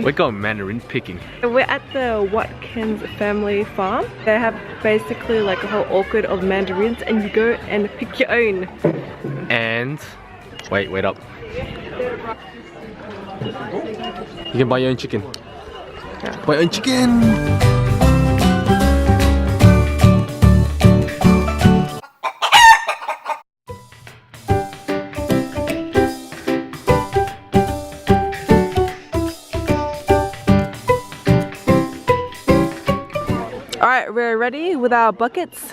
We're going Mandarin picking. We're at the Watkins Family Farm. They have basically like a whole orchard of mandarins and you go and pick your own. And wait up. You can buy your own chicken. Yeah. Buy your own chicken! Alright, we're ready with our buckets.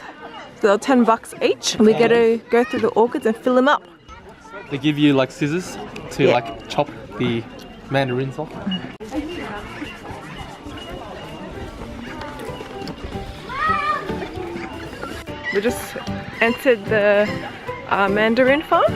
They're $10 each. We get to go through the orchids and fill them up. They give you like scissors to like chop the mandarins off. We just entered the Mandarin farm.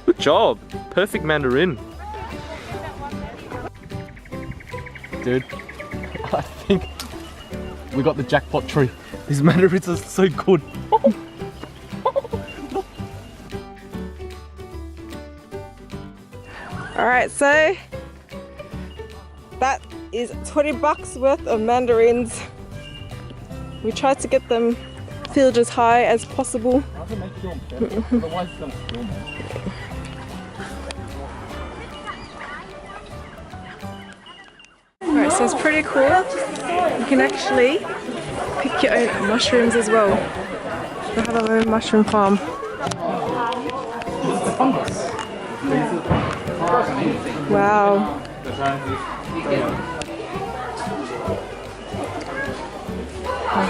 Good job! Perfect mandarin. Dude, I think we got the jackpot tree. These mandarins are so good. Alright, so that is $20 worth of mandarins. We tried to get them filled as high as possible. Alright, so it's pretty cool. You can actually pick your own mushrooms as well. They have our own mushroom farm. Wow.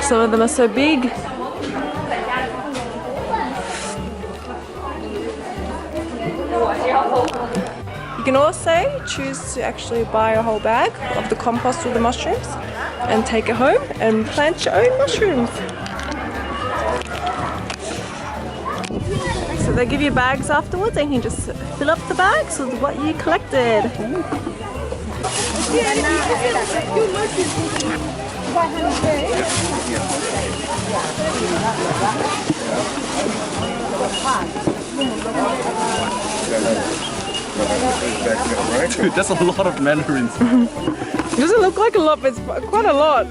Some of them are so big. You can also choose to actually buy a whole bag of the compost with the mushrooms and take it home and plant your own mushrooms. So they give you bags afterwards and you can just fill up the bags with what you collected. Dude, that's a lot of mandarins. It doesn't look like a lot, but it's quite a lot.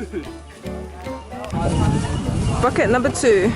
Bucket number 2.